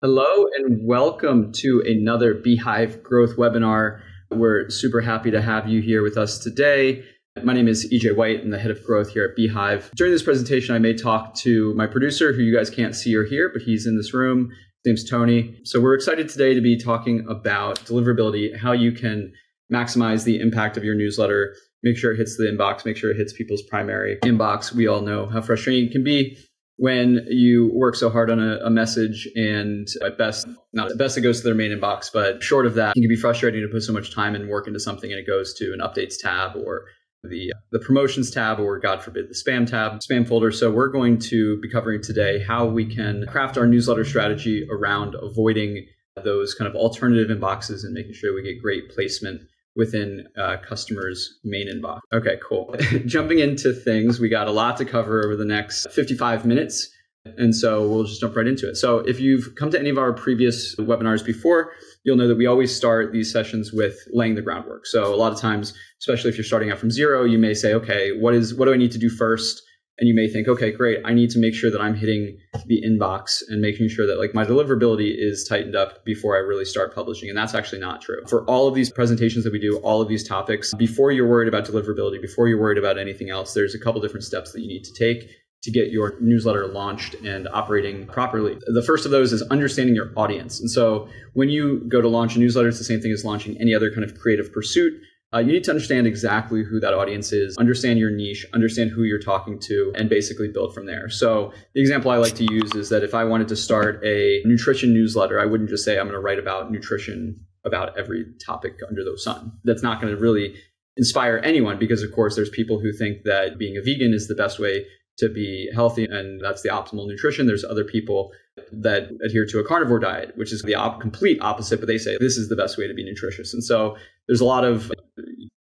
Hello and welcome to another beehiiv growth webinar. We're super happy to have you here with us today. My name is EJ White. I'm the head of growth here at beehiiv. During this presentation, I may talk to my producer, who you guys can't see or hear, but he's in this room. His name's Tony. So we're excited today to be talking about deliverability, how you can maximize the impact of your newsletter, make sure it hits the inbox, make sure it hits people's primary inbox. We all know how frustrating it can be when you work so hard on a message and at best it goes to their main inbox, but short of that, it can be frustrating to put so much time and work into something and it goes to an updates tab or the promotions tab, or God forbid, the spam tab, spam folder. So we're going to be covering today how we can craft our newsletter strategy around avoiding those kind of alternative inboxes and making sure we get great placement within customers' main inbox. Okay, cool. Jumping into things, we got a lot to cover over the next 55 minutes. And so we'll just jump right into it. So if you've come to any of our previous webinars before, you'll know that we always start these sessions with laying the groundwork. So a lot of times, especially if you're starting out from zero, you may say, okay, what do I need to do first? And you may think, okay, great, I need to make sure that I'm hitting the inbox and making sure that like my deliverability is tightened up before I really start publishing. And that's actually not true. For all of these presentations that we do, all of these topics, before you're worried about deliverability, before you're worried about anything else, there's a couple different steps that you need to take to get your newsletter launched and operating properly. The first of those is understanding your audience. And so when you go to launch a newsletter, it's the same thing as launching any other kind of creative pursuit. You need to understand exactly who that audience is, understand your niche, understand who you're talking to, and basically build from there. So the example I like to use is that if I wanted to start a nutrition newsletter, I wouldn't just say I'm going to write about nutrition about every topic under the sun. That's not going to really inspire anyone because, of course, there's people who think that being a vegan is the best way to be healthy and that's the optimal nutrition. There's other people that adhere to a carnivore diet, which is the complete opposite, but they say this is the best way to be nutritious. And so there's a lot of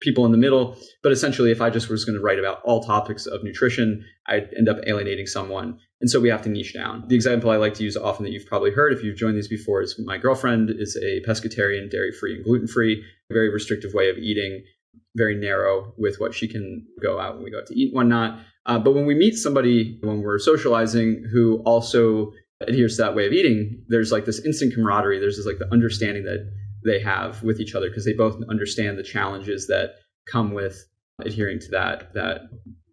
people in the middle, but essentially if I just was going to write about all topics of nutrition, I'd end up alienating someone. And so we have to niche down. The example I like to use often that you've probably heard if you've joined these before is my girlfriend is a pescatarian, dairy-free and gluten-free, very restrictive way of eating, very narrow with what she can go out when we go out to eat and whatnot. But when we meet somebody, when we're socializing, who also adheres to that way of eating, there's like this instant camaraderie. There's this like the understanding that they have with each other because they both understand the challenges that come with adhering to that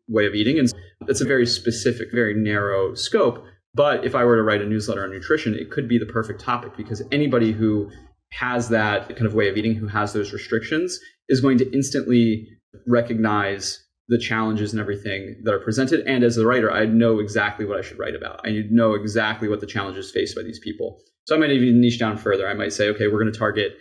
way of eating. And that's a very specific, very narrow scope. But if I were to write a newsletter on nutrition, it could be the perfect topic because anybody who has that kind of way of eating, who has those restrictions, is going to instantly recognize the challenges and everything that are presented. And as a writer, I know exactly what I should write about. I know exactly what the challenges faced by these people. So I might even niche down further. I might say, okay, we're going to target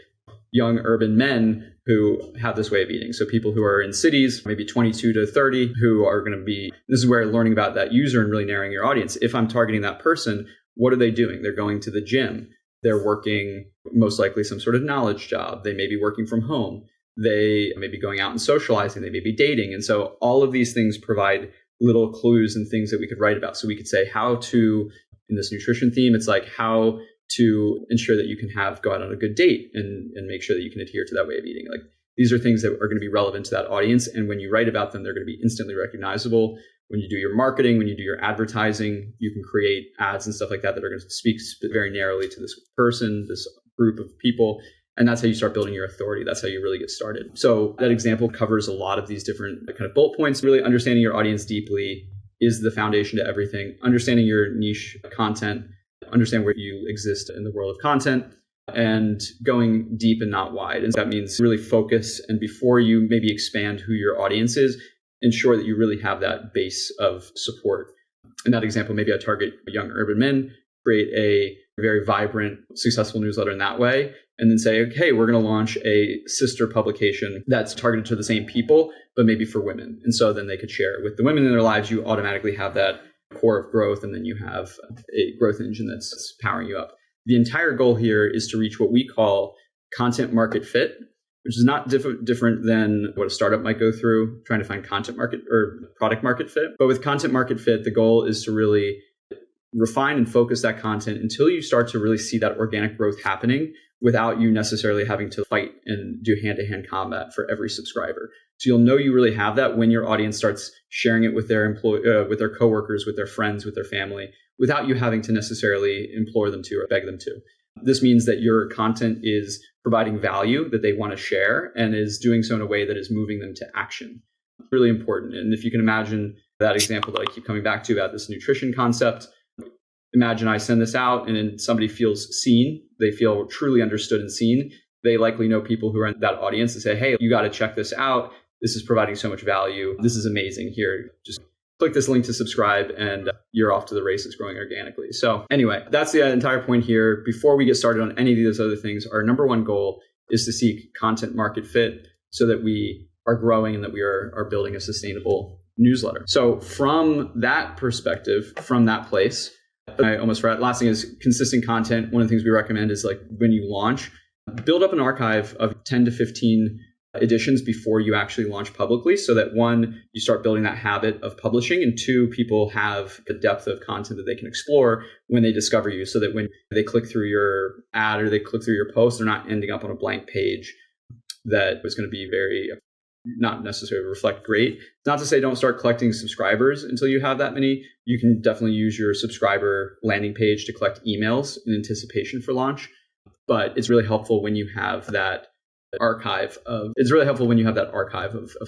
young urban men who have this way of eating. So people who are in cities, maybe 22 to 30, who are going to be, this is where learning about that user and really narrowing your audience. If I'm targeting that person, what are they doing? They're going to the gym. They're working most likely some sort of knowledge job. They may be working from home. They may be going out and socializing. They may be dating. And so all of these things provide little clues and things that we could write about. So we could say how to, in this nutrition theme, it's like how to ensure that you can go out on a good date and make sure that you can adhere to that way of eating. Like these are things that are going to be relevant to that audience. And when you write about them, they're going to be instantly recognizable. When you do your marketing, when you do your advertising, you can create ads and stuff like that that are going to speak very narrowly to this person, this group of people. And that's how you start building your authority. That's how you really get started. So that example covers a lot of these different kind of bullet points. Really understanding your audience deeply is the foundation to everything. Understanding your niche content, understand where you exist in the world of content, and going deep and not wide. And that means really focus. And before you maybe expand who your audience is, ensure that you really have that base of support. In that example, maybe I target young urban men, create a very vibrant, successful newsletter in that way, and then say, okay, we're going to launch a sister publication that's targeted to the same people, but maybe for women. And so then they could share it with the women in their lives. You automatically have that core of growth, and then you have a growth engine that's powering you up. The entire goal here is to reach what we call content market fit, which is not different than what a startup might go through trying to find content market or product market fit. But with content market fit, the goal is to really refine and focus that content until you start to really see that organic growth happening without you necessarily having to fight and do hand-to-hand combat for every subscriber. So you'll know you really have that when your audience starts sharing it with their with their coworkers, with their friends, with their family, without you having to necessarily implore them to or beg them to. This means that your content is providing value that they want to share and is doing so in a way that is moving them to action. Really important. And if you can imagine that example that I keep coming back to about this nutrition concept, imagine I send this out and then somebody feels seen. They feel truly understood and seen. They likely know people who are in that audience and say, hey, you got to check this out. This is providing so much value. This is amazing. Here, just click this link to subscribe and you're off to the races growing organically. So anyway, that's the entire point here. Before we get started on any of these other things, our number one goal is to seek content market fit so that we are growing and that we are building a sustainable newsletter. So from that perspective, from that place, I almost forgot. Last thing is consistent content. One of the things we recommend is like when you launch, build up an archive of 10 to 15 editions before you actually launch publicly so that one, you start building that habit of publishing, and two, people have a depth of content that they can explore when they discover you so that when they click through your ad or they click through your post, they're not ending up on a blank page that was going to be very not necessarily reflect great. Not to say don't start collecting subscribers until you have that many. You can definitely use your subscriber landing page to collect emails in anticipation for launch. But it's really helpful when you have that archive of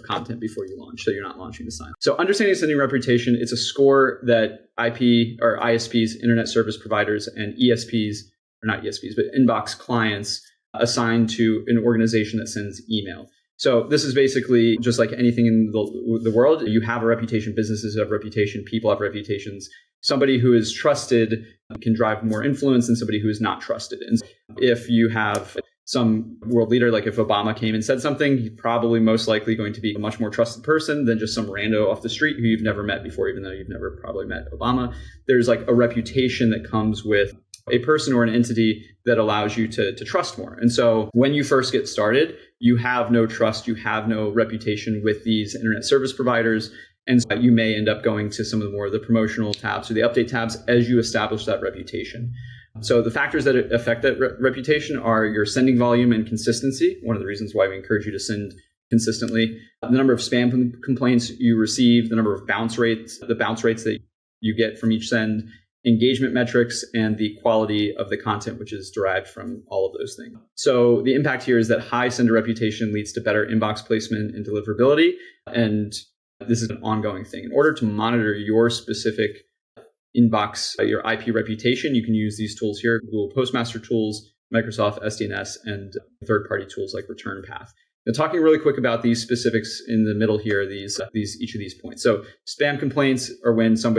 content before you launch, so you're not launching the sign. So understanding sending reputation, it's a score that IP or ISPs, internet service providers, and ESPs, or not ESPs, but inbox clients assign to an organization that sends email. So this is basically just like anything in the world. You have a reputation, businesses have reputation, people have reputations. Somebody who is trusted can drive more influence than somebody who is not trusted. And if you have some world leader, like if Obama came and said something, he's probably most likely going to be a much more trusted person than just some rando off the street who you've never met before, even though you've never probably met Obama. There's like a reputation that comes with a person or an entity that allows you to trust more. And so when you first get started, you have no trust, you have no reputation with these internet service providers. And so you may end up going to some of the promotional tabs or the update tabs as you establish that reputation. So the factors that affect that reputation are your sending volume and consistency. One of the reasons why we encourage you to send consistently, the number of spam complaints you receive, the number of bounce rates that you get from each send, engagement metrics, and the quality of the content, which is derived from all of those things. So the impact here is that high sender reputation leads to better inbox placement and deliverability. And this is an ongoing thing. In order to monitor your specific inbox, your IP reputation, you can use these tools here: Google Postmaster tools, Microsoft SDNS, and third-party tools like Return Path. Now, talking really quick about these specifics in the middle here, each of these points. So spam complaints are when so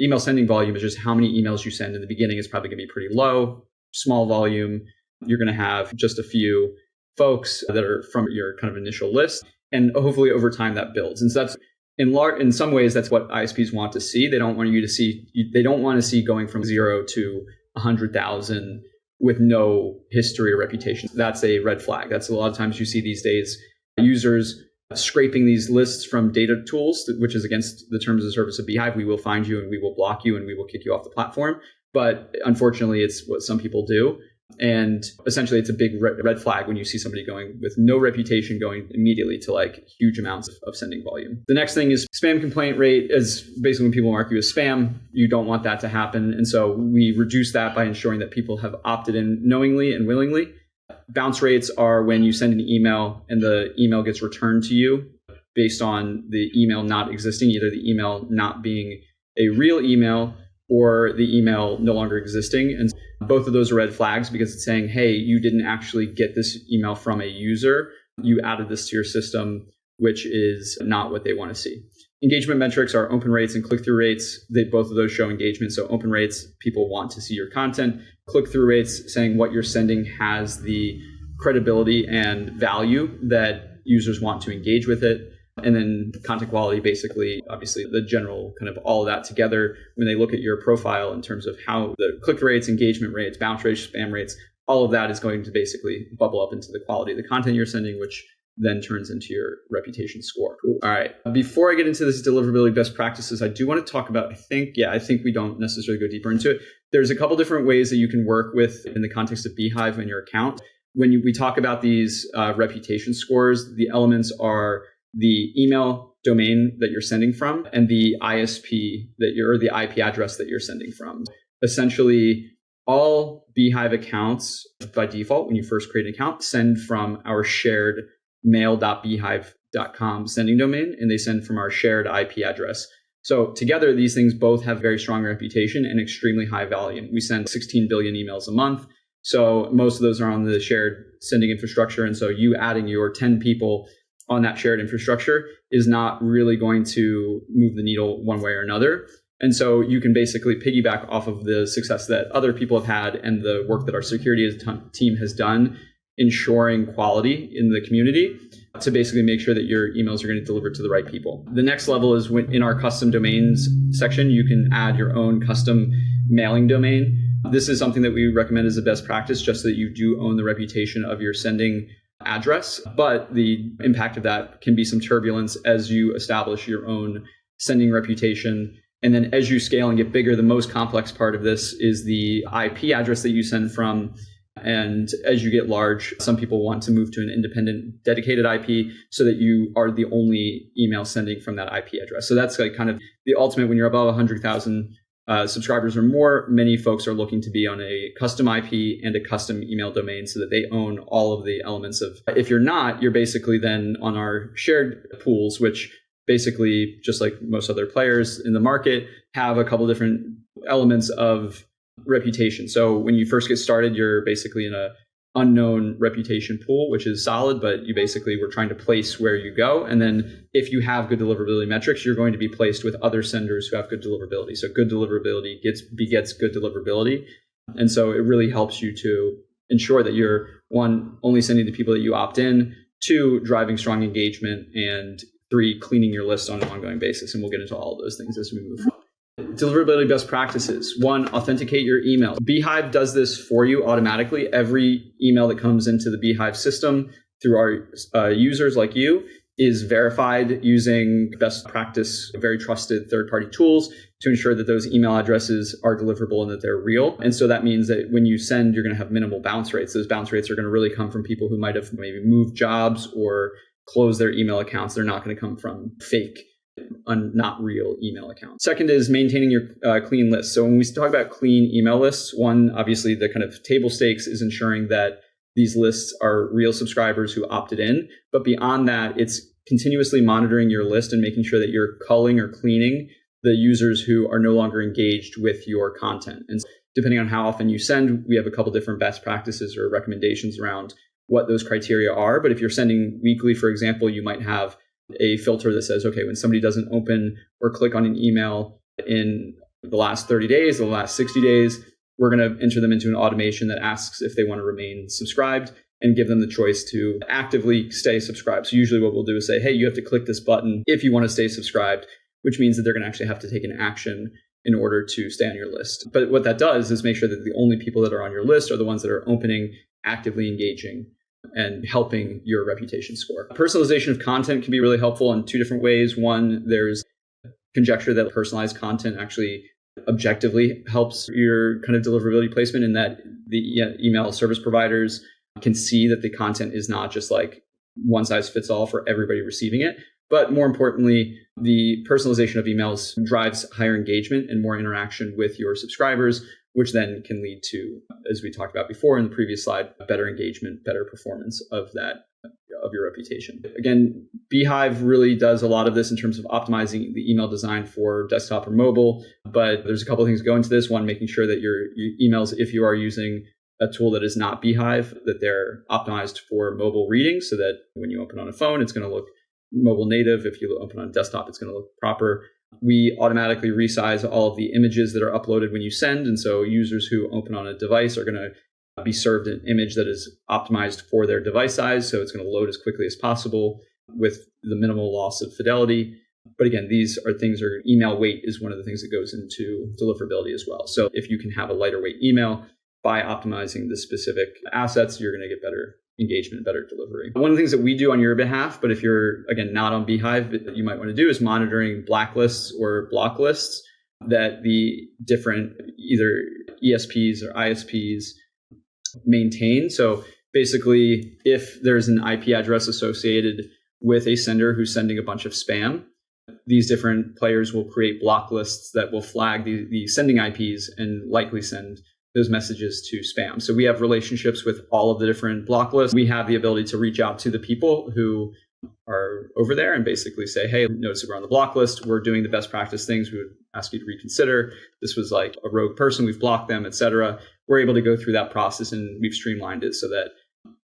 email sending volume is just how many emails you send. In the beginning is probably going to be pretty low, small volume. You're going to have just a few folks that are from your kind of initial list. And hopefully over time that builds. And so that's in some ways, that's what ISPs want to see. They don't want to see going from 0 to 100,000 with no history or reputation. That's a red flag. That's a lot of times you see these days users scraping these lists from data tools, which is against the terms of service of beehiiv. We will find you and we will block you and we will kick you off the platform. But unfortunately, it's what some people do. And essentially, it's a big red flag when you see somebody going with no reputation going immediately to like huge amounts of sending volume. The next thing is spam complaint rate is basically when people mark you as spam. You don't want that to happen. And so we reduce that by ensuring that people have opted in knowingly and willingly. Bounce rates are when you send an email and the email gets returned to you based on the email not existing, either the email not being a real email or the email no longer existing. And both of those are red flags because it's saying, hey, you didn't actually get this email from a user. You added this to your system, which is not what they want to see. Engagement metrics are open rates and click-through rates. Both of those show engagement. So open rates, people want to see your content. Click-through rates, saying what you're sending has the credibility and value that users want to engage with it. And then content quality, basically, obviously, the general kind of all of that together when they look at your profile in terms of how the click rates, engagement rates, bounce rates, spam rates, all of that is going to basically bubble up into the quality of the content you're sending, which then turns into your reputation score. All right. Before I get into this deliverability best practices, I do want to talk about, I think we don't necessarily go deeper into it. There's a couple different ways that you can work with in the context of beehiiv in your account. When we talk about these reputation scores, the elements are the email domain that you're sending from and the ISP or the IP address that you're sending from. Essentially, all beehiiv accounts by default, when you first create an account, send from our shared mail.beehiiv.com sending domain, and they send from our shared IP address. So together, these things both have very strong reputation and extremely high volume. We send 16 billion emails a month. So most of those are on the shared sending infrastructure. And so you adding your 10 people on that shared infrastructure is not really going to move the needle one way or another. And so you can basically piggyback off of the success that other people have had and the work that our security team has done, ensuring quality in the community to basically make sure that your emails are going to deliver to the right people. The next level is in our custom domains section, you can add your own custom mailing domain. This is something that we recommend as a best practice, just so that you do own the reputation of your sending address. But the impact of that can be some turbulence as you establish your own sending reputation. And then as you scale and get bigger, the most complex part of this is the IP address that you send from. And as you get large, some people want to move to an independent dedicated IP so that you are the only email sending from that IP address. So that's like kind of the ultimate. When you're above 100,000 subscribers or more, many folks are looking to be on a custom IP and a custom email domain so that they own all of the elements of. If you're not, you're basically then on our shared pools, which basically, just like most other players in the market, have a couple different elements of reputation. So when you first get started, you're basically in a unknown reputation pool, which is solid, but you basically were trying to place where you go. And then if you have good deliverability metrics, you're going to be placed with other senders who have good deliverability. So good deliverability begets good deliverability. And so it really helps you to ensure that you're, one, only sending the people that you opt in, two, driving strong engagement, and three, cleaning your list on an ongoing basis. And we'll get into all of those things as we move forward. Deliverability best practices. One, authenticate your email. beehiiv does this for you automatically. Every email that comes into the beehiiv system through our users like you is verified using best practice, very trusted third-party tools to ensure that those email addresses are deliverable and that they're real. And so that means that when you send, you're going to have minimal bounce rates. Those bounce rates are going to really come from people who might have maybe moved jobs or closed their email accounts. They're not going to come from fake, not real email accounts. Second is maintaining your clean list. So when we talk about clean email lists, one, obviously the kind of table stakes is ensuring that these lists are real subscribers who opted in. But beyond that, it's continuously monitoring your list and making sure that you're culling or cleaning the users who are no longer engaged with your content. And depending on how often you send, we have a couple different best practices or recommendations around what those criteria are. But if you're sending weekly, for example, you might have a filter that says, okay, when somebody doesn't open or click on an email in the last 30 days, or the last 60 days, we're going to enter them into an automation that asks if they want to remain subscribed and give them the choice to actively stay subscribed. So usually what we'll do is say, hey, you have to click this button if you want to stay subscribed, which means that they're going to actually have to take an action in order to stay on your list. But what that does is make sure that the only people that are on your list are the ones that are opening, actively engaging, and helping your reputation score. Personalization of content can be really helpful in two different ways. One, there's conjecture that personalized content actually objectively helps your kind of deliverability placement, in that the email service providers can see that the content is not just like one size fits all for everybody receiving it. But more importantly, the personalization of emails drives higher engagement and more interaction with your subscribers, which then can lead to, as we talked about before in the previous slide, better engagement, better performance of your reputation. Again, beehiiv really does a lot of this in terms of optimizing the email design for desktop or mobile, but there's a couple of things that go into this. One, making sure that your emails, if you are using a tool that is not beehiiv, that they're optimized for mobile reading, so that when you open on a phone, it's going to look mobile native. If you open on a desktop, it's going to look proper. We automatically resize all of the images that are uploaded when you send. And so users who open on a device are going to be served an image that is optimized for their device size. So it's going to load as quickly as possible with the minimal loss of fidelity. But again, these are things, or email weight is one of the things that goes into deliverability as well. So if you can have a lighter weight email by optimizing the specific assets, you're going to get better engagement, better delivery. One of the things that we do on your behalf, but if you're, again, not on beehiiv, you might want to do, is monitoring blacklists or block lists that the different either ESPs or ISPs maintain. So basically, if there's an IP address associated with a sender who's sending a bunch of spam, these different players will create block lists that will flag the sending IPs and likely send those messages to spam. So we have relationships with all of the different block lists. We have the ability to reach out to the people who are over there and basically say, hey, notice that we're on the block list. We're doing the best practice things. We would ask you to reconsider. This was like a rogue person. We've blocked them, etc. We're able to go through that process, and we've streamlined it so that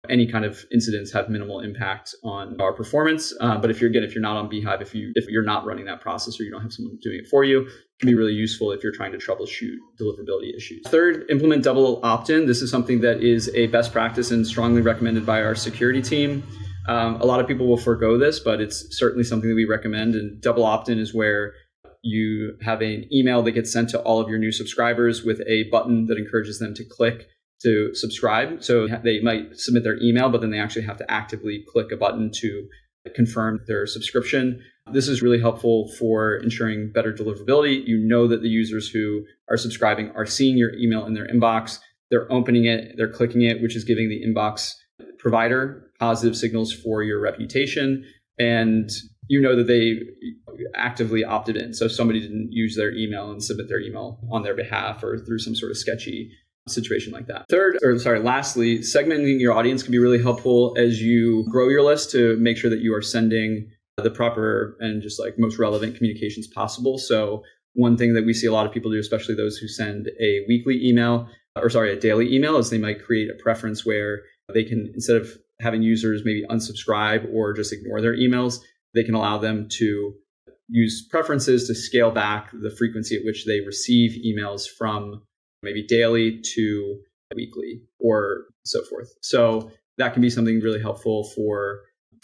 any kind of incidents have minimal impact on our performance. But if you're not on beehiiv, if you're not running that process or you don't have someone doing it for you, it can be really useful if you're trying to troubleshoot deliverability issues. Third, implement double opt-in. This is something that is a best practice and strongly recommended by our security team. A lot of people will forego this, but it's certainly something that we recommend. And double opt-in is where you have an email that gets sent to all of your new subscribers with a button that encourages them to click to subscribe. So they might submit their email, but then they actually have to actively click a button to confirm their subscription. This is really helpful for ensuring better deliverability. You know that the users who are subscribing are seeing your email in their inbox. They're opening it, they're clicking it, which is giving the inbox provider positive signals for your reputation. And you know that they actively opted in. So if somebody didn't use their email and submit their email on their behalf or through some sort of sketchy situation like that. Lastly, segmenting your audience can be really helpful as you grow your list to make sure that you are sending the proper and just like most relevant communications possible. So one thing that we see a lot of people do, especially those who send a daily email, is they might create a preference where they can, instead of having users maybe unsubscribe or just ignore their emails, they can allow them to use preferences to scale back the frequency at which they receive emails from maybe daily to weekly or so forth. So that can be something really helpful for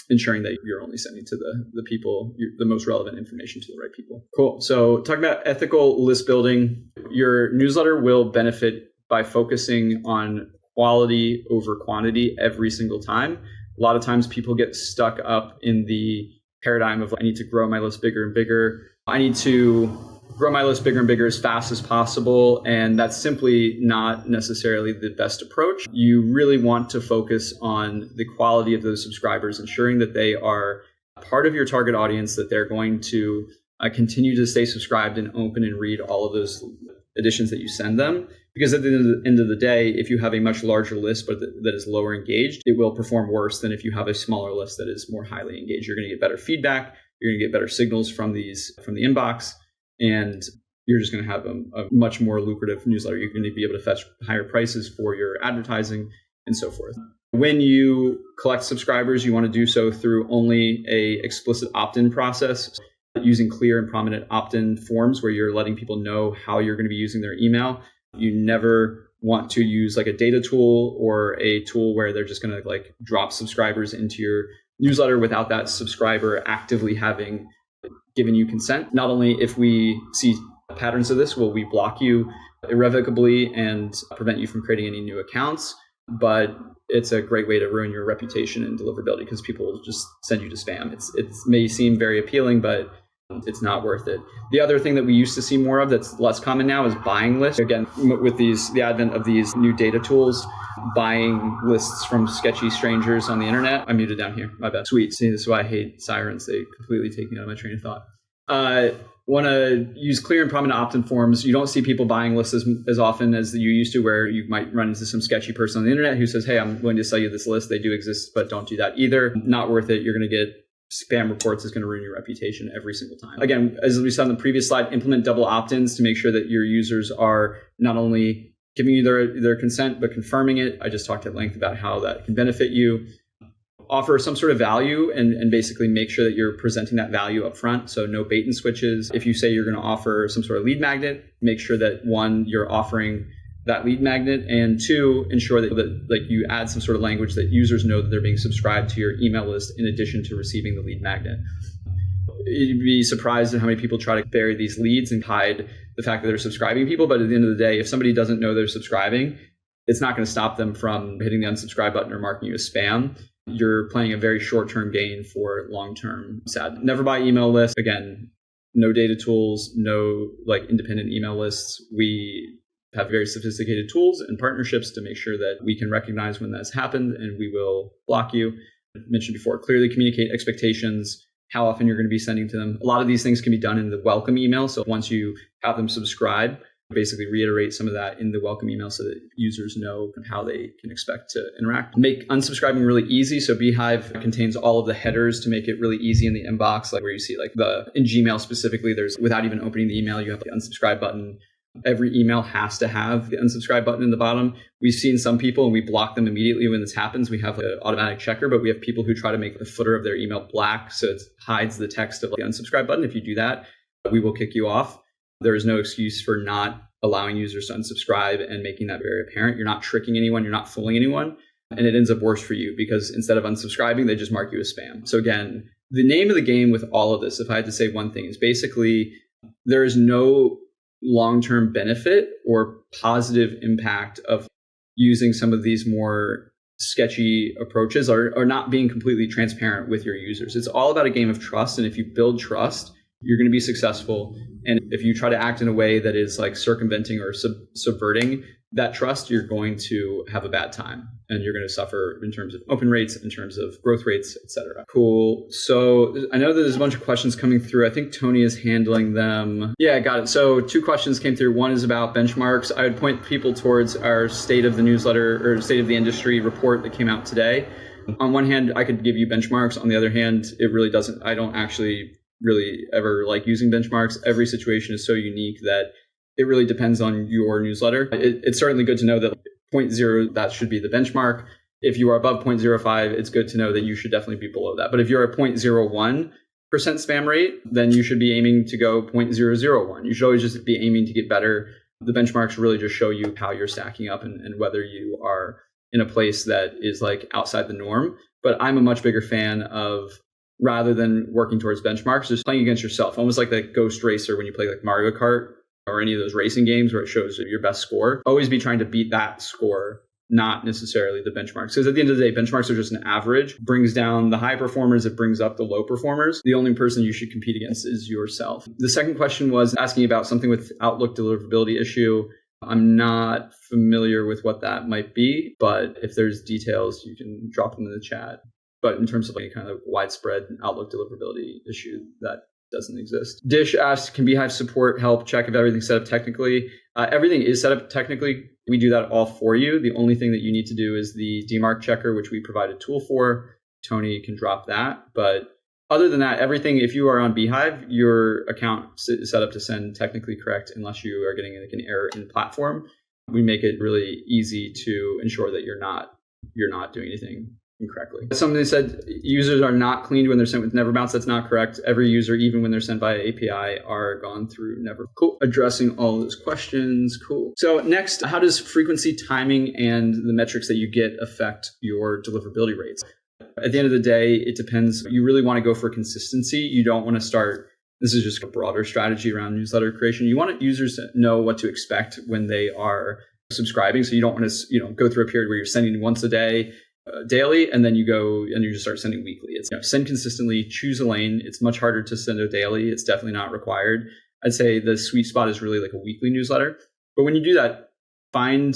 ensuring that you're only sending to the people, the most relevant information to the right people. Cool. So talking about ethical list building, your newsletter will benefit by focusing on quality over quantity every single time. A lot of times people get stuck up in the paradigm of I need to grow my list bigger and bigger. I need to grow my list bigger and bigger as fast as possible. And that's simply not necessarily the best approach. You really want to focus on the quality of those subscribers, ensuring that they are part of your target audience, that they're going to continue to stay subscribed and open and read all of those additions that you send them. Because at the end of the day, if you have a much larger list but that is lower engaged, it will perform worse than if you have a smaller list that is more highly engaged. You're going to get better feedback. You're going to get better signals from the inbox. And you're just going to have a much more lucrative newsletter. You're going to be able to fetch higher prices for your advertising and so forth. When you collect subscribers, you want to do so through only a explicit opt-in process, using clear and prominent opt-in forms where you're letting people know how you're going to be using their email. You never want to use like a data tool or a tool where they're just going to like drop subscribers into your newsletter without that subscriber actively having given you consent. Not only if we see patterns of this will we block you irrevocably and prevent you from creating any new accounts, but it's a great way to ruin your reputation and deliverability because people will just send you to spam. It may seem very appealing, but it's not worth it. The other thing that we used to see more of that's less common now is buying lists. Again, with the advent of these new data tools, buying lists from sketchy strangers on the internet. I'm muted down here. My bad. Sweet. See, this is why I hate sirens. They completely take me out of my train of thought. Want to use clear and prominent opt-in forms. You don't see people buying lists as often as you used to, where you might run into some sketchy person on the internet who says, hey, I'm going to sell you this list. They do exist, but don't do that either. Not worth it. You're going to get spam reports. Is going to ruin your reputation every single time. Again, as we saw on the previous slide, implement double opt-ins to make sure that your users are not only giving you their consent, but confirming it. I just talked at length about how that can benefit you. Offer some sort of value and basically make sure that you're presenting that value up front. So no bait and switches. If you say you're going to offer some sort of lead magnet, make sure that one, you're offering that lead magnet, and two, ensure that like you add some sort of language that users know that they're being subscribed to your email list in addition to receiving the lead magnet. You'd be surprised at how many people try to bury these leads and hide the fact that they're subscribing people. But at the end of the day, if somebody doesn't know they're subscribing, it's not going to stop them from hitting the unsubscribe button or marking you as spam. You're playing a very short-term gain for long-term sad. Never buy email lists. Again, no data tools, no like independent email lists. We have very sophisticated tools and partnerships to make sure that we can recognize when that's happened and we will block you. I mentioned before, clearly communicate expectations. how often you're going to be sending to them. A lot of these things can be done in the welcome email. So once you have them subscribe, basically reiterate some of that in the welcome email so that users know how they can expect to interact. Make unsubscribing really easy. So beehiiv contains all of the headers to make it really easy in the inbox, like where you see like in Gmail specifically, there's, without even opening the email, you have the unsubscribe button. Every email has to have the unsubscribe button in the bottom. We've seen some people, and we block them immediately when this happens. We have an automatic checker, but we have people who try to make the footer of their email black so it hides the text of the unsubscribe button. If you do that, we will kick you off. There is no excuse for not allowing users to unsubscribe and making that very apparent. You're not tricking anyone. You're not fooling anyone. And it ends up worse for you because instead of unsubscribing, they just mark you as spam. So again, the name of the game with all of this, if I had to say one thing, is basically there is no long-term benefit or positive impact of using some of these more sketchy approaches or not being completely transparent with your users. It's all about a game of trust. And if you build trust, you're going to be successful. And if you try to act in a way that is like circumventing or subverting that trust, you're going to have a bad time and you're going to suffer in terms of open rates, in terms of growth rates, et cetera. Cool. So I know that there's a bunch of questions coming through. I think Tony is handling them. Yeah, got it. So 2 questions came through. One is about benchmarks. I would point people towards our State of the Newsletter or State of the Industry report that came out today. On one hand, I could give you benchmarks. On the other hand, it really doesn't. I don't actually really ever like using benchmarks. Every situation is so unique that it really depends on your newsletter. It's certainly good to know that 0.0, that should be the benchmark. If you are above 0.05, it's good to know that you should definitely be below that. But if you're at 0.01% spam rate, then you should be aiming to go 0.001. You should always just be aiming to get better. The benchmarks really just show you how you're stacking up and whether you are in a place that is like outside the norm. But I'm a much bigger fan of, rather than working towards benchmarks, just playing against yourself, almost like that Ghost Racer when you play like Mario Kart or any of those racing games where it shows your best score. Always be trying to beat that score, not necessarily the benchmarks. Because at the end of the day, benchmarks are just an average. Brings down the high performers, it brings up the low performers. The only person you should compete against is yourself. The second question was asking about something with Outlook deliverability issue. I'm not familiar with what that might be, but if there's details, you can drop them in the chat. But in terms of like kind of widespread Outlook deliverability issue, that doesn't exist. Dish asks, can beehiiv support help check if everything's set up technically? Everything is set up technically. We do that all for you. The only thing that you need to do is the DMARC checker, which we provide a tool for. Tony can drop that. But other than that, everything, if you are on beehiiv, your account is set up to send technically correct unless you are getting like an error in platform. We make it really easy to ensure that you're not doing anything incorrectly. Somebody said users are not cleaned when they're sent with never bounce. That's not correct. Every user, even when they're sent via API, are gone through never. Cool. Addressing all those questions. Cool. So next, how does frequency, timing, and the metrics that you get affect your deliverability rates? At the end of the day, it depends. You really want to go for consistency. You don't want to start. This is just a broader strategy around newsletter creation. You want users to know what to expect when they are subscribing. So you don't want to, go through a period where you're sending once a day, daily, and then you go and you just start sending weekly. It's send consistently, choose a lane. It's much harder to send a daily. It's definitely not required. I'd say the sweet spot is really like a weekly newsletter. But when you do that, find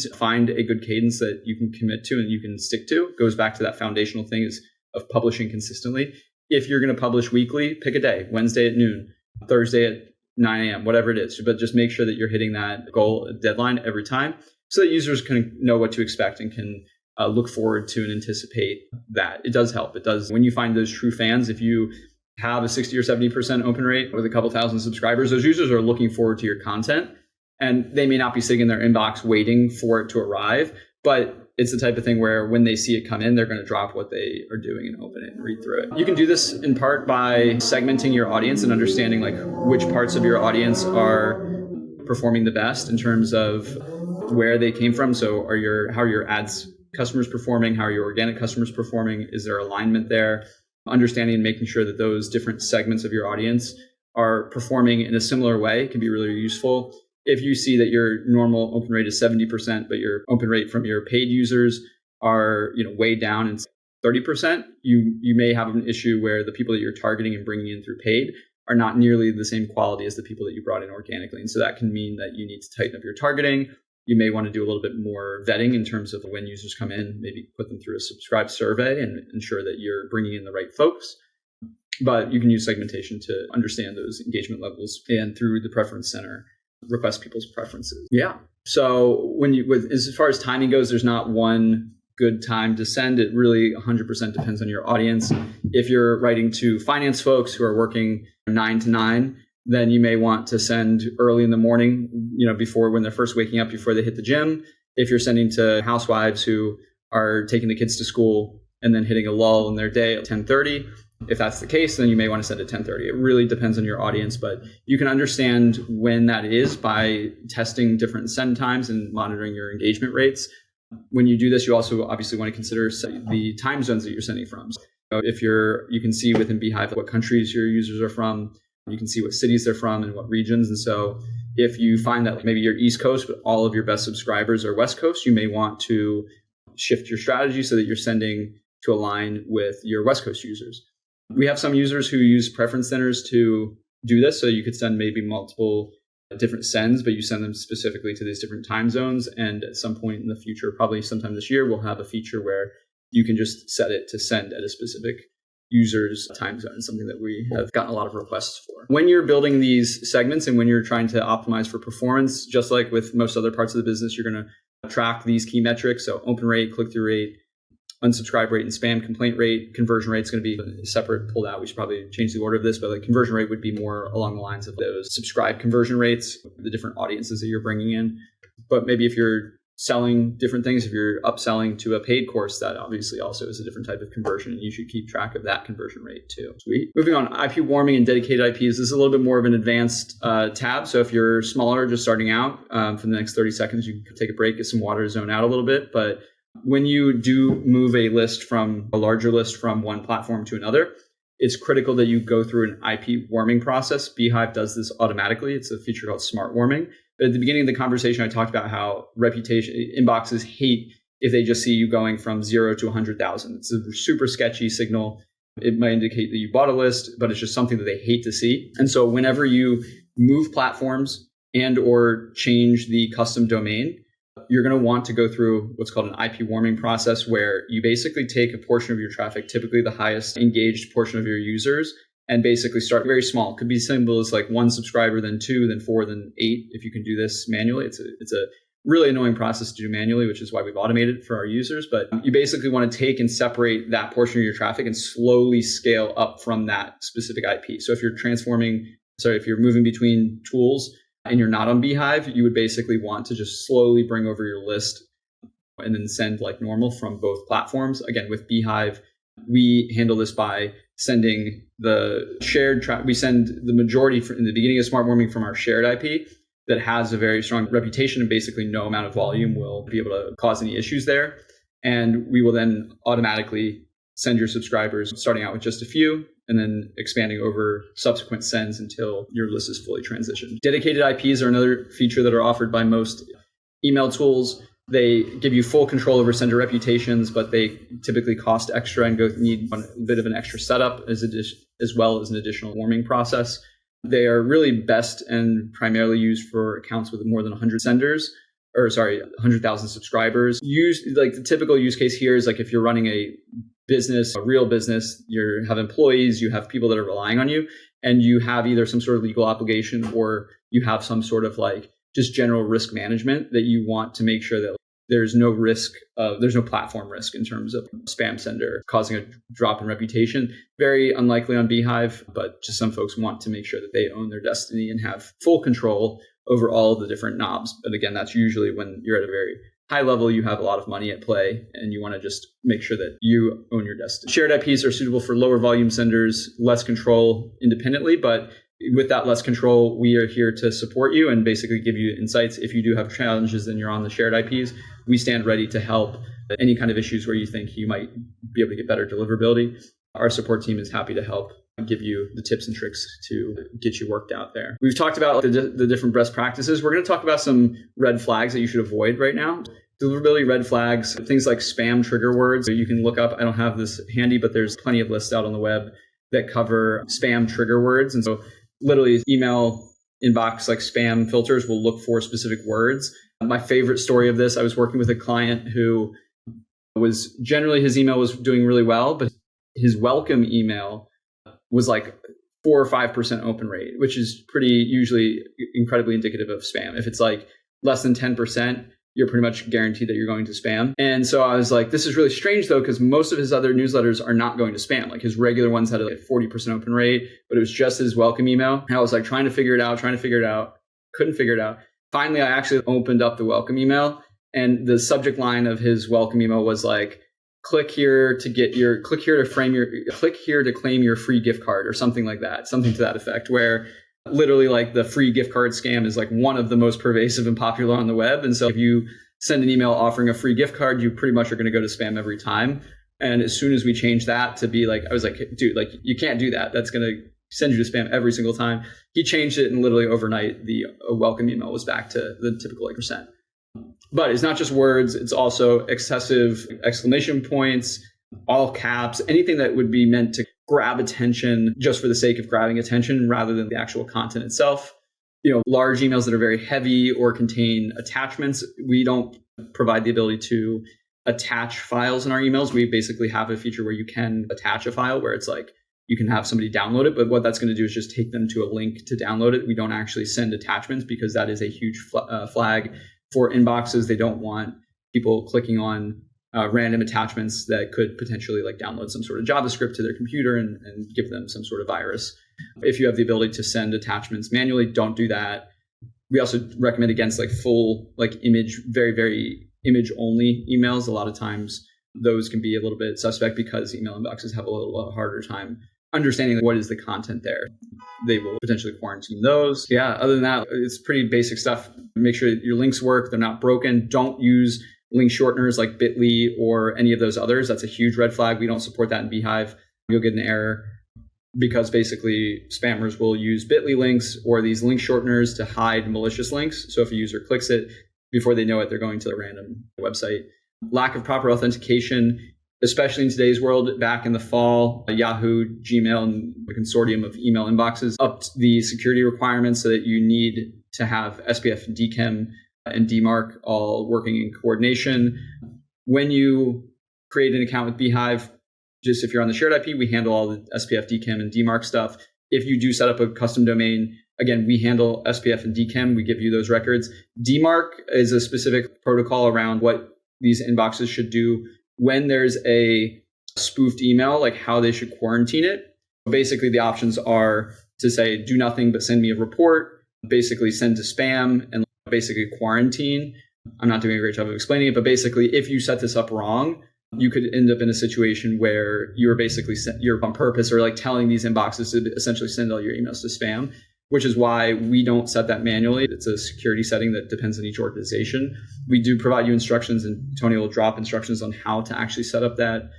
a good cadence that you can commit to and you can stick to. It goes back to that foundational thing of publishing consistently. If you're going to publish weekly, pick a day, Wednesday at noon, Thursday at 9 a.m., whatever it is. But just make sure that you're hitting that goal deadline every time so that users can know what to expect and can look forward to and anticipate that. It does help. It does. When you find those true fans, if you have a 60 or 70% open rate with a couple thousand subscribers, those users are looking forward to your content. And they may not be sitting in their inbox waiting for it to arrive, but it's the type of thing where when they see it come in, they're going to drop what they are doing and open it and read through it. You can do this in part by segmenting your audience and understanding like which parts of your audience are performing the best in terms of where they came from. So how are your ads customers performing? How are your organic customers performing? Is there alignment there? Understanding and making sure that those different segments of your audience are performing in a similar way can be really useful. If you see that your normal open rate is 70%, but your open rate from your paid users are way down and 30%, you may have an issue where the people that you're targeting and bringing in through paid are not nearly the same quality as the people that you brought in organically. And so that can mean that you need to tighten up your targeting. You may want to do a little bit more vetting in terms of when users come in, maybe put them through a subscribe survey and ensure that you're bringing in the right folks. But you can use segmentation to understand those engagement levels and through the preference center, request people's preferences. Yeah. So as far as timing goes, there's not one good time to send. It really 100% depends on your audience. If you're writing to finance folks who are working 9 to 9, then you may want to send early in the morning, before when they're first waking up, before they hit the gym. If you're sending to housewives who are taking the kids to school and then hitting a lull in their day at 10:30, if that's the case, then you may want to send at 10:30. It really depends on your audience, but you can understand when that is by testing different send times and monitoring your engagement rates. When you do this, you also obviously want to consider the time zones that you're sending from. So you can see within beehiiv what countries your users are from. You can see what cities they're from and what regions. And so if you find that maybe you're East Coast, but all of your best subscribers are West Coast, you may want to shift your strategy so that you're sending to align with your West Coast users. We have some users who use preference centers to do this. So you could send maybe multiple different sends, but you send them specifically to these different time zones. And at some point in the future, probably sometime this year, we'll have a feature where you can just set it to send at a specific user's time zone, something that we have gotten a lot of requests for. When you're building these segments and when you're trying to optimize for performance, just like with most other parts of the business, you're going to track these key metrics. So open rate, click-through rate, unsubscribe rate, and spam complaint rate. Conversion rate is going to be separate, pulled out. We should probably change the order of this, but the conversion rate would be more along the lines of those subscribe conversion rates, the different audiences that you're bringing in. But maybe if you're selling different things, if you're upselling to a paid course, that obviously also is a different type of conversion, and you should keep track of that conversion rate too. Sweet. Moving on, IP warming and dedicated IPs. This is a little bit more of an advanced tab. So if you're smaller, just starting out, for the next 30 seconds, you can take a break, get some water, zone out a little bit. But when you do move a larger list from one platform to another, it's critical that you go through an IP warming process. beehiiv does this automatically. It's a feature called smart warming. But at the beginning of the conversation, I talked about how inboxes hate if they just see you going from 0 to 100,000. It's a super sketchy signal. It might indicate that you bought a list, but it's just something that they hate to see. And so whenever you move platforms and or change the custom domain, you're going to want to go through what's called an IP warming process, where you basically take a portion of your traffic, typically the highest engaged portion of your users, and basically start very small. It could be simple as like 1 subscriber, then 2, then 4, then 8. If you can do this manually, it's a really annoying process to do manually, which is why we've automated it for our users. But you basically want to take and separate that portion of your traffic and slowly scale up from that specific IP. So if you're moving between tools and you're not on beehiiv, you would basically want to just slowly bring over your list and then send like normal from both platforms. Again, with beehiiv, we handle this by sending the shared we send the majority in the beginning of smart warming from our shared IP that has a very strong reputation, and basically no amount of volume will be able to cause any issues there. And we will then automatically send your subscribers starting out with just a few and then expanding over subsequent sends until your list is fully transitioned. Dedicated IPs are another feature that are offered by most email tools. They give you full control over sender reputations, but they typically cost extra and need a bit of an extra setup as well as an additional warming process. They are really best and primarily used for accounts with more than 100,000 subscribers. Like the typical use case here is like if you're running a business, a real business, you have employees, you have people that are relying on you, and you have either some sort of legal obligation or you have some sort of like just general risk management that you want to make sure that there's no platform risk in terms of spam sender causing a drop in reputation. Very unlikely on beehiiv, but just some folks want to make sure that they own their destiny and have full control over all of the different knobs. But again, that's usually when you're at a very high level, you have a lot of money at play, and you want to just make sure that you own your destiny. Shared IPs are suitable for lower volume senders, less control independently, but with that less control, we are here to support you and basically give you insights. If you do have challenges and you're on the shared IPs, we stand ready to help. Any kind of issues where you think you might be able to get better deliverability, our support team is happy to help and give you the tips and tricks to get you worked out there. We've talked about the different best practices. We're going to talk about some red flags that you should avoid right now. Deliverability red flags, things like spam trigger words. So you can look up, I don't have this handy, but there's plenty of lists out on the web that cover spam trigger words. And so literally email inbox like spam filters will look for specific words. My favorite story of this, I was working with a client who was generally his email was doing really well, but his welcome email was like 4 or 5% open rate, which is pretty usually incredibly indicative of spam. If it's like less than 10%, you're pretty much guaranteed that you're going to spam. And so I was like, this is really strange though, because most of his other newsletters are not going to spam. Like his regular ones had a 40% open rate, but it was just his welcome email. And I was like trying to figure it out, couldn't figure it out. Finally, I actually opened up the welcome email, and the subject line of his welcome email was like, click here to claim your free gift card, or something like that, something to that effect, where literally like the free gift card scam is like one of the most pervasive and popular on the web. And so if you send an email offering a free gift card, you pretty much are going to go to spam every time. And as soon as we changed that to be like, I was like, dude, like you can't do that. That's going to send you to spam every single time. He changed it, and literally overnight, the welcome email was back to the typical like percent. But it's not just words. It's also excessive exclamation points, all caps, anything that would be meant to grab attention just for the sake of grabbing attention rather than the actual content itself. Large emails that are very heavy or contain attachments. We don't provide the ability to attach files in our emails. We basically have a feature where you can attach a file, where it's like you can have somebody download it, but what that's going to do is just take them to a link to download it. We don't actually send attachments because that is a huge flag for inboxes. They don't want people clicking on random attachments that could potentially like download some sort of JavaScript to their computer and give them some sort of virus. If you have the ability to send attachments manually, don't do that. We also recommend against like full like image, very, very image only emails. A lot of times those can be a little bit suspect because email inboxes have a little harder time understanding what is the content there. They will potentially quarantine those. Yeah, other than that, it's pretty basic stuff. Make sure that your links work, they're not broken. Don't use link shorteners like Bitly or any of those others. That's a huge red flag. We don't support that in beehiiv. You'll get an error because basically spammers will use Bitly links or these link shorteners to hide malicious links. So if a user clicks it, before they know it, they're going to a random website. Lack of proper authentication, especially in today's world. Back in the fall, Yahoo, Gmail, and the consortium of email inboxes upped the security requirements so that you need to have SPF, DKIM, and DMARC all working in coordination. When you create an account with beehiiv, just if you're on the shared IP, we handle all the SPF, DKIM, and DMARC stuff. If you do set up a custom domain, again, we handle SPF and DKIM. We give you those records. DMARC is a specific protocol around what these inboxes should do when there's a spoofed email, like how they should quarantine it. Basically, the options are to say, do nothing but send me a report, basically send to spam, and basically quarantine. I'm not doing a great job of explaining it, but basically, if you set this up wrong, you could end up in a situation where you're basically you're on purpose or like telling these inboxes to essentially send all your emails to spam, which is why we don't set that manually. It's a security setting that depends on each organization. We do provide you instructions, and Tony will drop instructions on how to actually set up that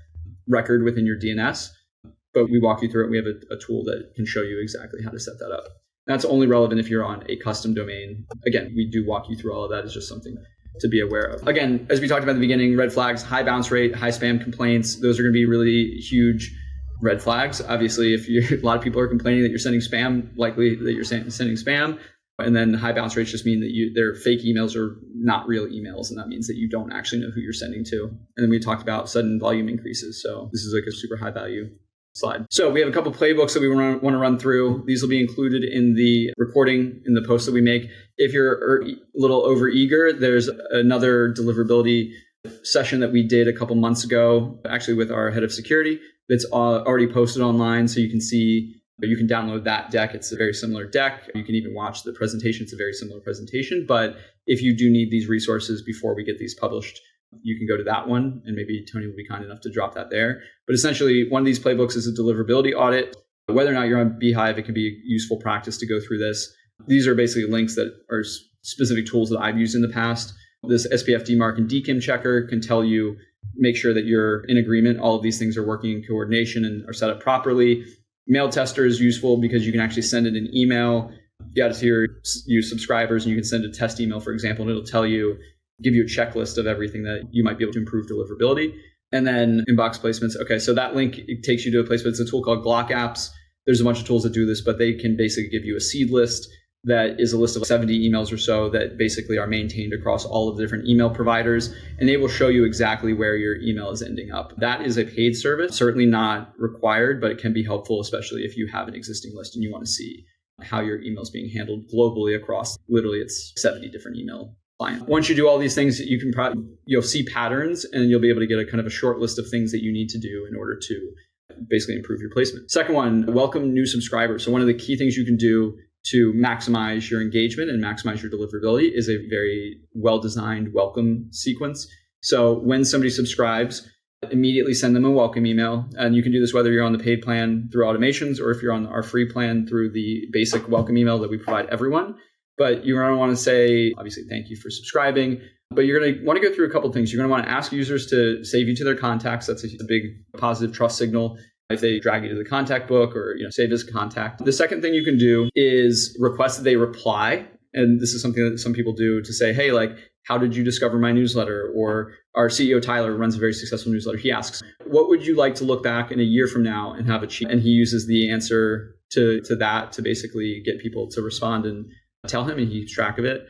record within your DNS. But we walk you through it. We have a tool that can show you exactly how to set that up. That's only relevant if you're on a custom domain. Again, we do walk you through all of that. It's just something to be aware of. Again, as we talked about at the beginning, red flags, high bounce rate, high spam complaints. Those are going to be really huge red flags. Obviously, if a lot of people are complaining that you're sending spam, likely that you're sending spam. And then high bounce rates just mean that their fake emails are not real emails. And that means that you don't actually know who you're sending to. And then we talked about sudden volume increases. So this is like a super high value slide. So we have a couple playbooks that we want to run through. These will be included in the recording, in the post that we make. If you're a little over eager, there's another deliverability session that we did a couple months ago, actually with our head of security. It's already posted online, so you can see, you can download that deck. It's a very similar deck. You can even watch the presentation. It's a very similar presentation. But if you do need these resources before we get these published, you can go to that one, and maybe Tony will be kind enough to drop that there. But essentially, one of these playbooks is a deliverability audit. Whether or not you're on beehiiv, it can be a useful practice to go through this. These are basically links that are specific tools that I've used in the past. This SPF, DMARC, and DKIM checker can tell you, make sure that you're in agreement. All of these things are working in coordination and are set up properly. Mail tester is useful because you can actually send it an email. You got to your subscribers, and you can send a test email, for example, and it'll give you a checklist of everything that you might be able to improve deliverability. And then inbox placements. Okay, so that link, it takes you to a place, but it's a tool called Glock Apps. There's a bunch of tools that do this, but they can basically give you a seed list that is a list of 70 emails or so that basically are maintained across all of the different email providers, and they will show you exactly where your email is ending up. That is a paid service, certainly not required, but it can be helpful, especially if you have an existing list and you want to see how your email is being handled globally across literally it's 70 different email clients. Once you do all these things, you'll see patterns, and you'll be able to get a kind of a short list of things that you need to do in order to basically improve your placement. Second one, welcome new subscribers. So one of the key things you can do to maximize your engagement and maximize your deliverability is a very well-designed welcome sequence. So when somebody subscribes, immediately send them a welcome email. And you can do this whether you're on the paid plan through automations or if you're on our free plan through the basic welcome email that we provide everyone. But you're going to want to say, obviously, thank you for subscribing. But you're going to want to go through a couple of things. You're going to want to ask users to save you to their contacts. That's a big positive trust signal. If they drag you to the contact book or save as a contact. The second thing you can do is request that they reply. And this is something that some people do to say, hey, like, how did you discover my newsletter? Or our CEO, Tyler, runs a very successful newsletter. He asks, what would you like to look back in a year from now and have achieved? And he uses the answer to that to basically get people to respond and tell him, and he keeps track of it.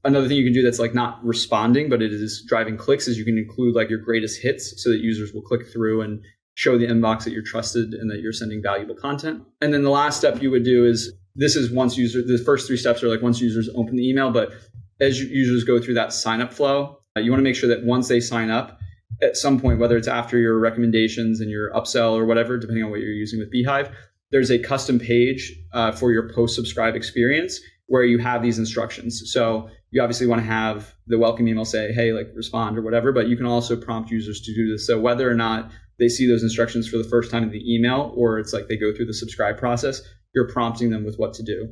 Another thing you can do that's like not responding, but it is driving clicks, is you can include like your greatest hits so that users will click through and show the inbox that you're trusted and that you're sending valuable content. And then the last step you would do is, the first three steps are like once users open the email, but as users go through that sign up flow, you want to make sure that once they sign up, at some point, whether it's after your recommendations and your upsell or whatever, depending on what you're using with beehiiv, there's a custom page for your post-subscribe experience where you have these instructions. So you obviously want to have the welcome email say, hey, like respond or whatever, but you can also prompt users to do this. So whether or not they see those instructions for the first time in the email, or it's like they go through the subscribe process, you're prompting them with what to do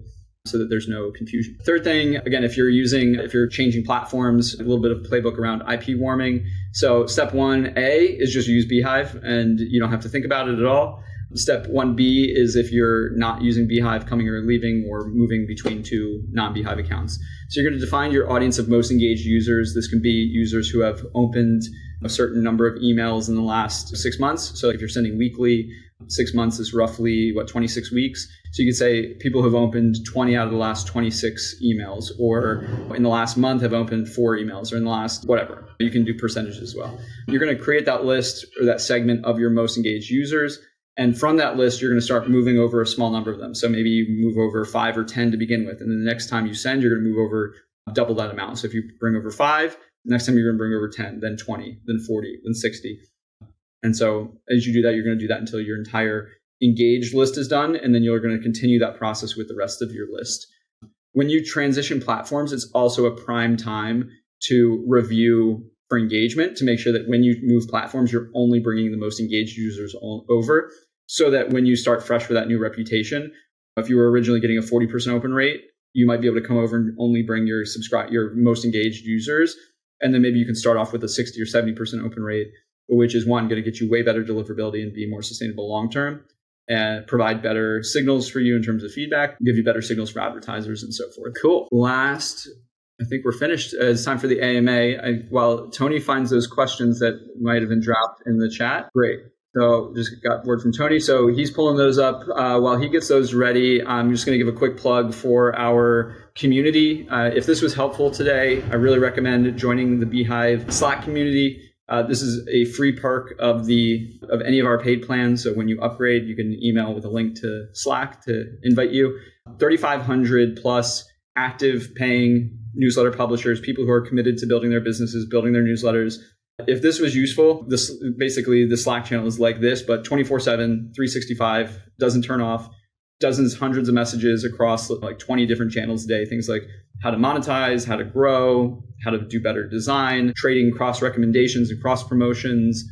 so that there's no confusion. Third thing, again, if you're changing platforms, a little bit of playbook around IP warming. So step 1A is just use beehiiv and you don't have to think about it at all. Step 1B is if you're not using beehiiv, coming or leaving or moving between two non-beehiiv accounts. So you're going to define your audience of most engaged users. This can be users who have opened a certain number of emails in the last 6 months. So if you're sending weekly, 6 months is roughly 26 weeks. So you could say people who have opened 20 out of the last 26 emails, or in the last month have opened 4 emails, or in the last whatever. You can do percentages as well. You're going to create that list or that segment of your most engaged users. And from that list, you're going to start moving over a small number of them. So maybe you move over 5 or 10 to begin with. And then the next time you send, you're going to move over double that amount. So if you bring over 5, next time you're going to bring over 10, then 20, then 40, then 60. And so as you do that, you're going to do that until your entire engaged list is done. And then you're going to continue that process with the rest of your list. When you transition platforms, it's also a prime time to review for engagement to make sure that when you move platforms, you're only bringing the most engaged users over, so that when you start fresh with that new reputation, if you were originally getting a 40% open rate, you might be able to come over and only bring your most engaged users. And then maybe you can start off with a 60 or 70% open rate, which is one, going to get you way better deliverability and be more sustainable long-term, and provide better signals for you in terms of feedback, give you better signals for advertisers and so forth. Cool. Last, I think we're finished. It's time for the AMA. While Tony finds those questions that might have been dropped in the chat. Great. So just got word from Tony. So he's pulling those up. While he gets those ready, I'm just going to give a quick plug for our community. If this was helpful today, I really recommend joining the beehiiv Slack community. This is a free perk of any of our paid plans. So when you upgrade, you can email with a link to Slack to invite you. 3,500 plus active paying newsletter publishers, people who are committed to building their businesses, building their newsletters. If this was useful, basically the Slack channel is like this, but 24/7, 365, doesn't turn off, hundreds of messages across like 20 different channels a day. Things like how to monetize, how to grow, how to do better design, trading cross recommendations and cross promotions.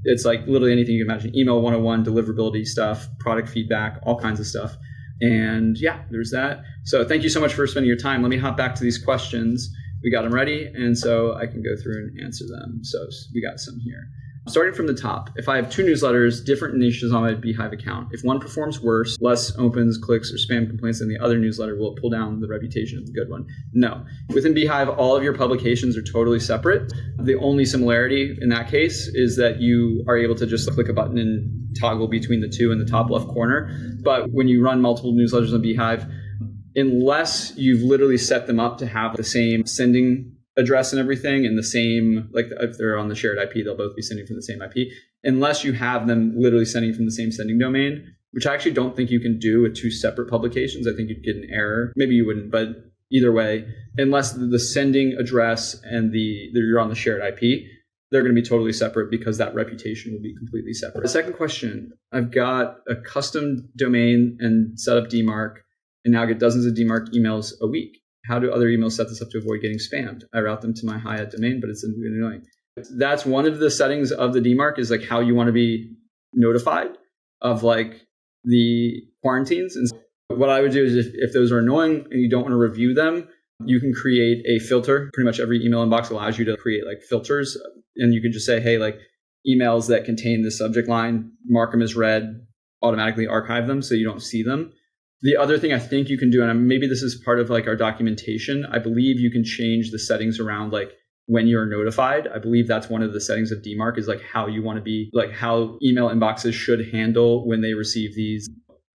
It's like literally anything you can imagine. Email 101, deliverability stuff, product feedback, all kinds of stuff. And yeah, there's that. So thank you so much for spending your time. Let me hop back to these questions. We got them ready, and so I can go through and answer them. So we got some here. Starting from the top, if I have 2 newsletters, different niches on my beehiiv account, if one performs worse, less opens, clicks, or spam complaints than the other newsletter, will it pull down the reputation of the good one? No. Within beehiiv, all of your publications are totally separate. The only similarity in that case is that you are able to just click a button and toggle between the two in the top left corner. But when you run multiple newsletters on beehiiv, unless you've literally set them up to have the same sending address and everything, and the same, like if they're on the shared IP, they'll both be sending from the same IP, unless you have them literally sending from the same sending domain, which I actually don't think you can do with two separate publications. I think you'd get an error. Maybe you wouldn't, but either way, unless the sending address and you're on the shared IP, they're going to be totally separate because that reputation will be completely separate. The second question, I've got a custom domain and set up DMARC, and now get dozens of DMARC emails a week. How do other emails set this up to avoid getting spammed? I route them to my hiiv domain, but it's annoying. That's one of the settings of the DMARC, is like how you want to be notified of like the quarantines. And what I would do is if those are annoying and you don't want to review them, you can create a filter. Pretty much every email inbox allows you to create like filters, and you can just say, hey, like emails that contain the subject line, mark them as read, automatically archive them so you don't see them. The other thing I think you can do, and maybe this is part of like our documentation, I believe you can change the settings around like when you're notified. I believe that's one of the settings of DMARC, is like how you want to be, like how email inboxes should handle when they receive these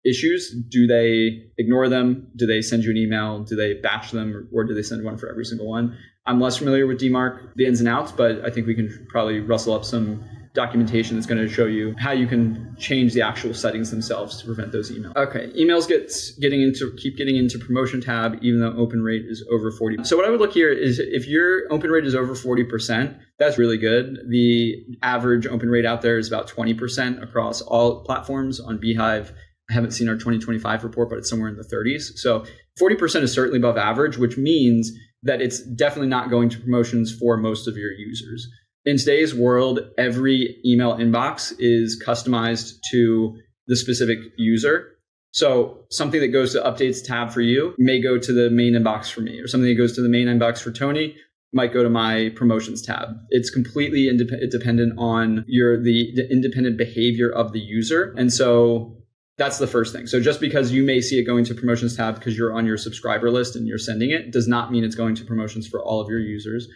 issues. Do they ignore them? Do they send you an email? Do they batch them? Or do they send one for every single one? I'm less familiar with DMARC, the ins and outs, but I think we can probably rustle up some documentation that's going to show you how you can change the actual settings themselves to prevent those emails. Okay, emails keep getting into promotion tab, even though open rate is over 40. So what I would look here is if your open rate is over 40%, that's really good. The average open rate out there is about 20% across all platforms. On beehiiv, I haven't seen our 2025 report, but it's somewhere in the 30s. So 40% is certainly above average, which means that it's definitely not going to promotions for most of your users. In today's world, every email inbox is customized to the specific user. So something that goes to updates tab for you may go to the main inbox for me, or something that goes to the main inbox for Tony might go to my promotions tab. It's completely dependent on the independent behavior of the user. And so that's the first thing. So just because you may see it going to promotions tab because you're on your subscriber list and you're sending it, does not mean it's going to promotions for all of your users.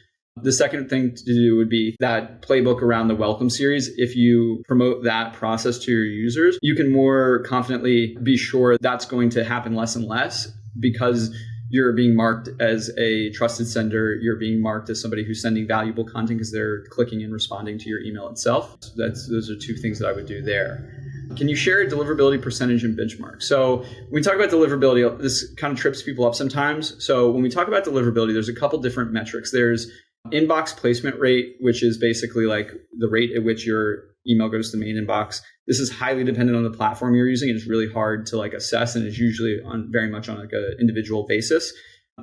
The second thing to do would be that playbook around the welcome series. If you promote that process to your users, you can more confidently be sure that's going to happen less and less, because you're being marked as a trusted sender. You're being marked as somebody who's sending valuable content because they're clicking and responding to your email itself. Those are two things that I would do there. Can you share a deliverability percentage and benchmark? So when we talk about deliverability, this kind of trips people up sometimes. So when we talk about deliverability, there's a couple different metrics. There's inbox placement rate, which is basically like the rate at which your email goes to the main inbox. This is highly dependent on the platform you're using. It's really hard to like assess, and it's usually very much on like an individual basis.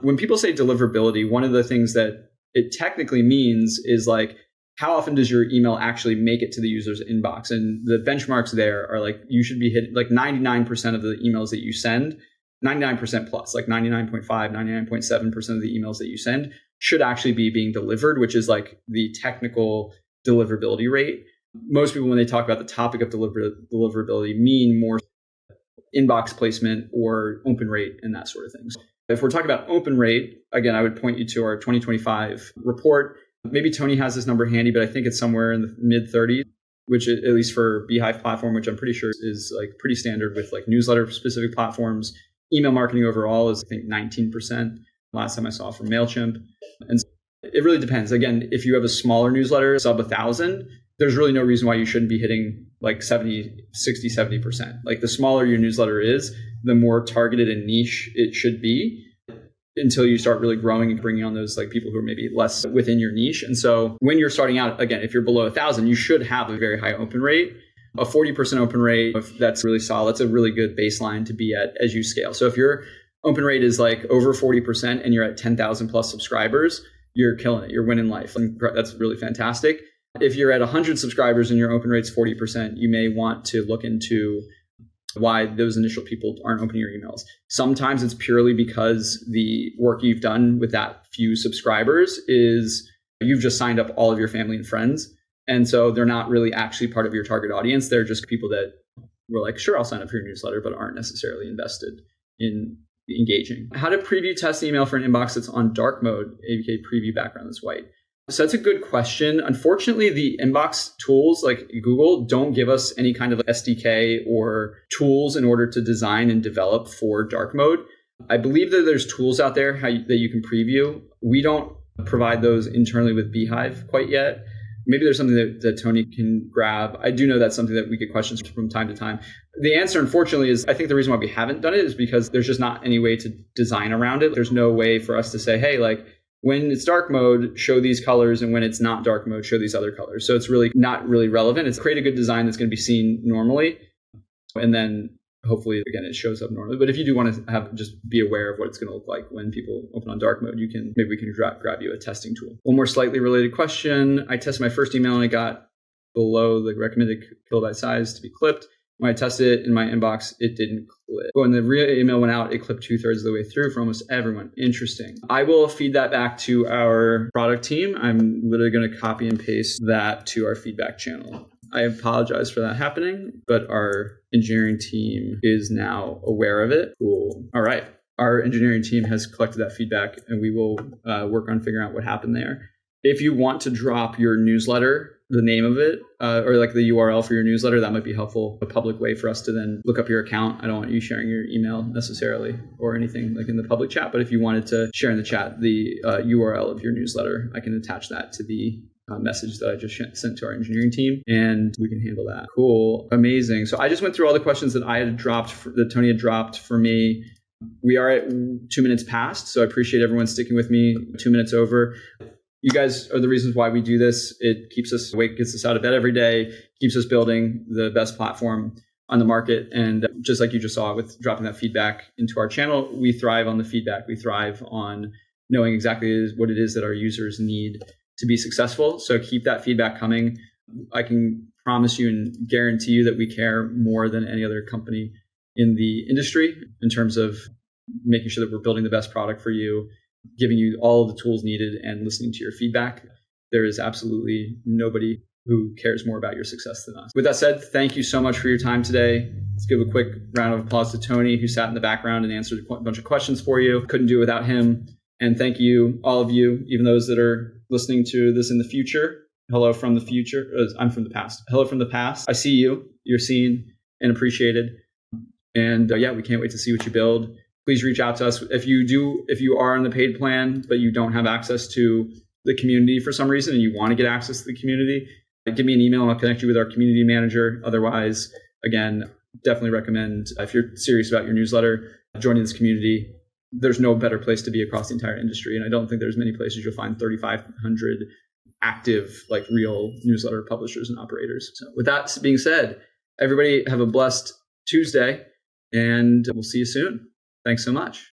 When people say deliverability, one of the things that it technically means is like, how often does your email actually make it to the user's inbox? And the benchmarks there are like, you should be hitting like 99% of the emails that you send, 99% plus, like 99.5, 99.7% of the emails that you send should actually be being delivered, which is like the technical deliverability rate. Most people, when they talk about the topic of deliverability, mean more inbox placement or open rate and that sort of things. If we're talking about open rate, again, I would point you to our 2025 report. Maybe Tony has this number handy, but I think it's somewhere in the mid 30s, which at least for beehiiv platform, which I'm pretty sure is like pretty standard with like newsletter specific platforms. Email marketing overall is I think 19%. Last time I saw from MailChimp. And it really depends. Again, if you have a smaller newsletter, sub 1,000, there's really no reason why you shouldn't be hitting like 70, 60, 70%. Like the smaller your newsletter is, the more targeted and niche it should be, until you start really growing and bringing on those like people who are maybe less within your niche. And so when you're starting out, again, if you're below 1,000, you should have a very high open rate. A 40% open rate, that's really solid. It's a really good baseline to be at as you scale. So if your open rate is like over 40% and you're at 10,000 plus subscribers, you're killing it. You're winning life. And that's really fantastic. If you're at 100 subscribers and your open rate's 40%, you may want to look into why those initial people aren't opening your emails. Sometimes it's purely because the work you've done with that few subscribers is you've just signed up all of your family and friends. And so they're not really actually part of your target audience. They're just people that were like, sure, I'll sign up for your newsletter, but aren't necessarily invested in engaging. How to preview test email for an inbox that's on dark mode, ABK preview background that's white. So that's a good question. Unfortunately, the inbox tools like Google don't give us any kind of SDK or tools in order to design and develop for dark mode. I believe that there's tools out there that you can preview. We don't provide those internally with beehiiv quite yet. Maybe there's something that Tony can grab. I do know that's something that we get questions from time to time. The answer, unfortunately, is I think the reason why we haven't done it is because there's just not any way to design around it. There's no way for us to say, hey, like when it's dark mode, show these colors, and when it's not dark mode, show these other colors. So it's really not really relevant. It's create a good design that's going to be seen normally, and then hopefully, again, it shows up normally. But if you do want to just be aware of what it's going to look like when people open on dark mode, maybe we can grab you a testing tool. One more slightly related question. I tested my first email and I got below the recommended kilobyte size to be clipped. When I tested it in my inbox, it didn't clip. But when the real email went out, it clipped 2/3 of the way through for almost everyone. Interesting. I will feed that back to our product team. I'm literally going to copy and paste that to our feedback channel. I apologize for that happening, but our engineering team is now aware of it. Cool. All right. Our engineering team has collected that feedback and we will work on figuring out what happened there. If you want to drop your newsletter, the name of it, or like the URL for your newsletter, that might be helpful. A public way for us to then look up your account. I don't want you sharing your email necessarily or anything like in the public chat, but if you wanted to share in the chat the URL of your newsletter, I can attach that to the message that I just sent to our engineering team, and we can handle that. Cool. Amazing. So I just went through all the questions that I had dropped, that Tony had dropped for me. We are at 2 minutes past, so I appreciate everyone sticking with me 2 minutes over. You guys are the reasons why we do this. It keeps us awake, gets us out of bed every day, keeps us building the best platform on the market. And just like you just saw with dropping that feedback into our channel, we thrive on the feedback. We thrive on knowing exactly what it is that our users need to be successful. So keep that feedback coming. I can promise you and guarantee you that we care more than any other company in the industry in terms of making sure that we're building the best product for you, giving you all the tools needed and listening to your feedback. There is absolutely nobody who cares more about your success than us. With that said, thank you so much for your time today. Let's give a quick round of applause to Tony, who sat in the background and answered a bunch of questions for you. Couldn't do it without him. And thank you, all of you, even those that are listening to this in the future. Hello from the future. I'm from the past. Hello from the past. I see you. You're seen and appreciated. And we can't wait to see what you build. Please reach out to us. If you are on the paid plan, but you don't have access to the community for some reason and you want to get access to the community, give me an email and I'll connect you with our community manager. Otherwise, again, definitely recommend, if you're serious about your newsletter, joining this community. There's no better place to be across the entire industry. And I don't think there's many places you'll find 3,500 active, like real newsletter publishers and operators. So with that being said, everybody have a blessed Tuesday and we'll see you soon. Thanks so much.